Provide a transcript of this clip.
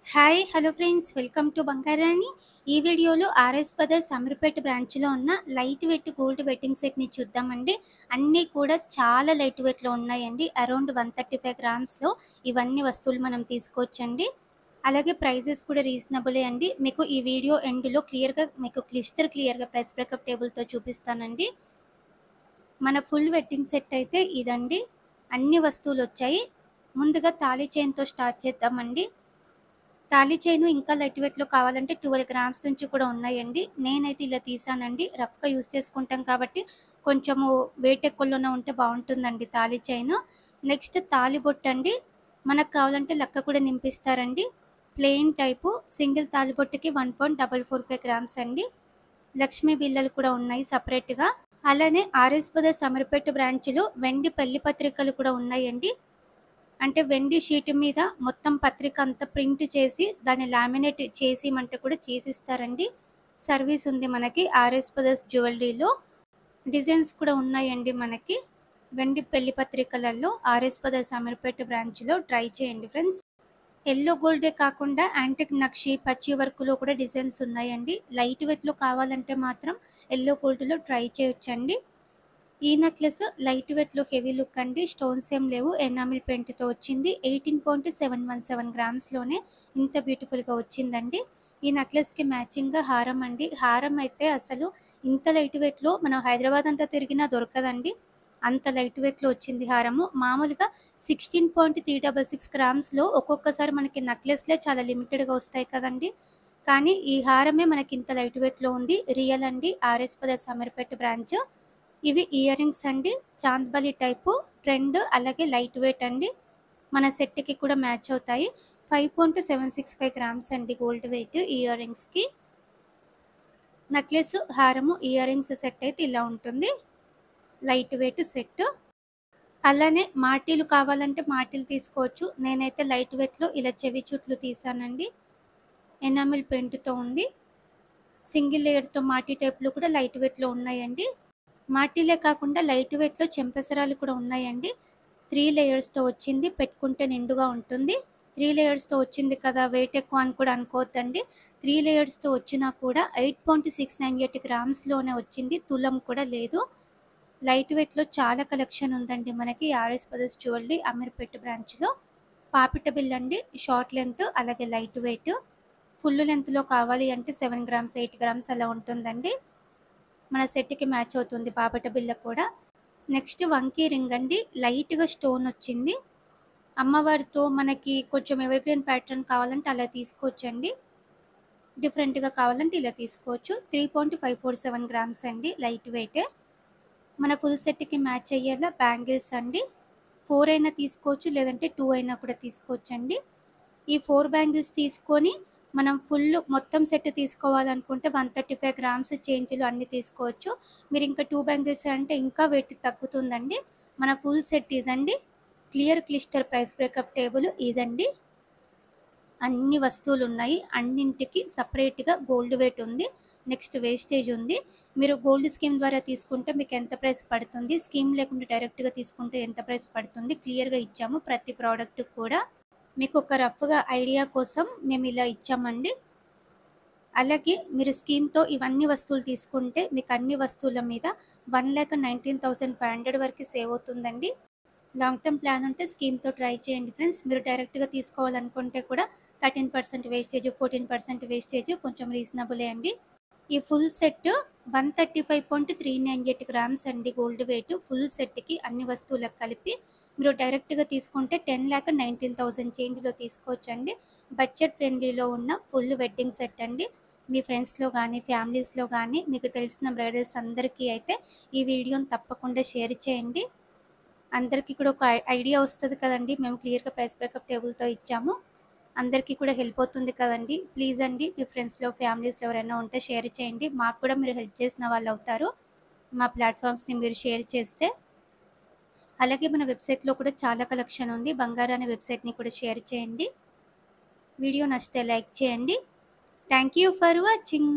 Hi hello friends, welcome to Bangarani. ఈ వీడియోలో RS brothers Ameerpet బ్రాంచ్లో ఉన్న లైట్ వెయిట్ గోల్డ్ వెడ్డింగ్ సెట్ని చూద్దామండి. అన్నీ కూడా చాలా లైట్ వెయిట్లో ఉన్నాయండి. అరౌండ్ 135 గ్రామ్స్లో ఇవన్నీ వస్తువులు మనం తీసుకోవచ్చండి. అలాగే ప్రైజెస్ కూడా రీజనబులే అండి. మీకు ఈ వీడియో ఎండ్లో మీకు క్లియర్గా ప్రైస్ బ్రేకప్ టేబుల్తో చూపిస్తానండి. మన ఫుల్ వెడ్డింగ్ సెట్ అయితే ఇదండి. అన్ని వస్తువులు వచ్చాయి. ముందుగా తాళీ చైన్తో స్టార్ట్ చేద్దామండి. తాళీ చైను ఇంకా లైట్ వెయిట్‌లో కావాలంటే 12 గ్రామ్స్ నుంచి కూడా ఉన్నాయండి. నేనైతే ఇలా తీసానండి. రఫ్‌గా యూజ్ చేసుకుంటాం కాబట్టి కొంచెము వెయిట్ ఎక్కువలోనే ఉంటే బావుంటుందండి తాళీ చైను. నెక్స్ట్ తాళిబొట్టండి. మనకు కావాలంటే లక్క కూడా నింపిస్తారండి. ప్లెయిన్ టైపు సింగిల్ తాళిబొట్టుకి 1.445 గ్రామ్స్ అండి. లక్ష్మీ బిళ్ళలు కూడా ఉన్నాయి సెపరేట్‌గా. అలానే ఆర్ఎస్ బ్రదర్స్ అమీర్పేట బ్రాంచ్‌లో వెండి పెళ్లి పత్రికలు కూడా ఉన్నాయండి. అంటే వెండి షీట్ మీద మొత్తం పత్రిక అంతా ప్రింట్ చేసి దాన్ని లామినేట్ చేసిమంటే కూడా చేసిస్తారండి. సర్వీస్ ఉంది మనకి ఆర్ఎస్ బ్రదర్స్ జ్యువెలరీలో. డిజైన్స్ కూడా ఉన్నాయండి మనకి. వెండి పెళ్లి పత్రికలలో ఆర్ఎస్ బ్రదర్స్ అమీర్పేట బ్రాంచ్‌లో ట్రై చేయండి ఫ్రెండ్స్. యెల్లో గోల్డే కాకుండా యాంటిక్ నక్షి, పచ్చి వర్క్‌లో కూడా డిజైన్స్ ఉన్నాయండి. లైట్ వెయిట్‌లో కావాలంటే మాత్రం యెల్లో గోల్డ్‌లో ట్రై చేయొచ్చండి. ఈ నెక్లెస్ లైట్ వెయిట్‌లో హెవీ లుక్ అండి. స్టోన్స్ ఏం లేవు. ఎనామిల్ పెయింట్‌తో వచ్చింది. 18.717 గ్రామ్స్‌లోనే ఇంత బ్యూటిఫుల్‌గా వచ్చిందండి. ఈ నెక్లెస్‌కి మ్యాచింగ్‌గా హారం అండి. హారం అయితే అసలు ఇంత లైట్ వెయిట్‌లో మనం హైదరాబాద్ అంతా తిరిగినా దొరకదండి. అంత లైట్ వెయిట్‌లో వచ్చింది హారము. మామూలుగా 16.366 గ్రామ్స్‌లో ఒక్కొక్కసారి మనకి నెక్లెస్‌లే చాలా లిమిటెడ్‌గా వస్తాయి కదండీ! కానీ ఈ హారమే మనకి ఇంత లైట్ వెయిట్‌లో ఉంది. రియల్ అండి. RS brothers Ameerpet branch. ఇవి ఇయర్ రింగ్స్ అండి. చాంద్బలి టైపు ట్రెండ్, అలాగే లైట్ వెయిట్ అండి. మన సెట్‌కి కూడా మ్యాచ్ అవుతాయి. 5.765 గ్రామ్స్ అండి గోల్డ్ వెయిట్ ఇయర్ రింగ్స్‌కి. నెక్లెస్, హారము, ఇయర్ రింగ్స్ సెట్ అయితే ఇలా ఉంటుంది. Light weight set. అలానే మాటీలు కావాలంటే మాటీలు తీసుకోవచ్చు. నేనైతే లైట్ వెయిట్‌లో ఇలా చెవి చుట్లు తీసానండి. ఎనామిల్ పెయింట్‌తో ఉంది. సింగిల్ లేయర్‌తో మాటీ టైప్‌లో కూడా లైట్ వెయిట్‌లో ఉన్నాయండి. మాటీలే కాకుండా లైట్ వెయిట్‌లో చెంపెసరాలు కూడా ఉన్నాయండి. 3 లేయర్స్‌తో వచ్చింది. పెట్టుకుంటే నిండుగా ఉంటుంది. 3 లేయర్స్‌తో వచ్చింది కదా! వెయిట్ ఎక్కువ అని కూడా అనుకోవద్దండి. 3 లేయర్స్‌తో వచ్చినా కూడా 8.698 గ్రామ్స్‌లోనే వచ్చింది. తులం కూడా లేదు. లైట్ వెయిట్‌లో చాలా కలెక్షన్ ఉందండి మనకి ఆర్ఎస్ బ్రదర్స్ జ్యువెలరీ అమీర్పేట బ్రాంచ్‌లో. పాపిట బిల్ అండి. షార్ట్ లెంత్ అలాగే లైట్ వెయిట్. ఫుల్ లెంత్‌లో కావాలి అంటే 7 గ్రామ్స్, 8 గ్రామ్స్ అలా ఉంటుందండి. మన సెట్‌కి మ్యాచ్ అవుతుంది పాపిట బిళ్ళ కూడా. నెక్స్ట్ వంకీ రింగ్ అండి. లైట్‌గా స్టోన్ వచ్చింది. అమ్మవారితో మనకి కొంచెం ఎవర్‌గ్రీన్ ప్యాటర్న్ కావాలంటే అలా తీసుకోవచ్చండి. డిఫరెంట్‌గా కావాలంటే ఇలా తీసుకోవచ్చు. 3.547 గ్రామ్స్ అండి. లైట్ వెయిటే. మన ఫుల్ సెట్‌కి మ్యాచ్ అయ్యేలా బ్యాంగిల్స్ అండి. 4 అయినా తీసుకోవచ్చు, లేదంటే 2 అయినా కూడా తీసుకోవచ్చండి. ఈ 4 బ్యాంగిల్స్ తీసుకొని మనం మొత్తం సెట్ తీసుకోవాలనుకుంటే 135 గ్రామ్స్ చేంజ్‌లో అన్నీ తీసుకోవచ్చు. మీరు ఇంకా 2 బ్యాంగిల్స్ అంటే ఇంకా వెయిట్ తగ్గుతుందండి. మన ఫుల్ సెట్ ఇదండి. క్లిస్టర్ ప్రైస్ బ్రేకప్ టేబుల్ ఇదండి. అన్ని వస్తువులున్నాయి. అన్నింటికి సెపరేట్‌గా గోల్డ్ వెయిట్ ఉంది. నెక్స్ట్ వేస్టేజ్ ఉంది. మీరు గోల్డ్ స్కీమ్ ద్వారా తీసుకుంటే మీకు ఎంత ప్రైస్ పడుతుంది, స్కీమ్ లేకుండా డైరెక్ట్‌గా తీసుకుంటే ఎంత ప్రైస్ పడుతుంది క్లియర్‌గా ఇచ్చాము ప్రతి ప్రోడక్ట్‌కి కూడా. మీకు ఒక రఫ్‌గా ఐడియా కోసం మేము ఇలా ఇచ్చామండి. అలాగే మీరు స్కీమ్‌తో ఇవన్నీ వస్తువులు తీసుకుంటే మీకు అన్ని వస్తువుల మీద 1,19,500 వరకు సేవ్ అవుతుందండి. లాంగ్ టర్మ్ ప్లాన్ ఉంటే స్కీమ్‌తో ట్రై చేయండి ఫ్రెండ్స్. మీరు డైరెక్ట్‌గా తీసుకోవాలనుకుంటే కూడా 13% వేస్టేజ్, 14% వేస్టేజ్ కొంచెం రీజనబులే అండి. ఈ ఫుల్ సెట్ 135.398 గ్రామ్స్ అండి గోల్డ్ వెయిట్. ఫుల్ సెట్‌కి అన్ని వస్తువులకు కలిపి. మీరు డైరెక్ట్‌గా తీసుకుంటే 10,19,000 చేంజ్‌లో తీసుకోవచ్చండి. బడ్జెట్ ఫ్రెండ్లీలో ఉన్న ఫుల్ వెడ్డింగ్ సెట్ అండి. మీ ఫ్రెండ్స్‌లో గానీ, ఫ్యామిలీస్‌లో గానీ, మీకు తెలిసిన బ్రైడల్స్ అందరికీ అయితే ఈ వీడియోని తప్పకుండా షేర్ చేయండి. అందరికీ కూడా ఒక ఐడియా వస్తది కదండీ! మేము క్లియర్‌గా ప్రైస్ బ్రేకప్ టేబుల్‌తో ఇచ్చాము. అందరికీ కూడా హెల్ప్ అవుతుంది కదండీ! ప్లీజ్ అండి మీ ఫ్రెండ్స్‌లో, ఫ్యామిలీస్‌లో ఎవరైనా ఉంటే షేర్ చేయండి. మాకు కూడా మీరు హెల్ప్ చేసిన వాళ్ళవుతారు. మా ప్లాట్‌ఫామ్స్‌ని మీరు షేర్ చేస్తే. అలాగే మన వెబ్‌సైట్‌లో కూడా చాలా కలెక్షన్ ఉంది. బంగారు అనే వెబ్‌సైట్‌ని కూడా షేర్ చేయండి. వీడియో నచ్చితే లైక్ చేయండి. Thank you for watching.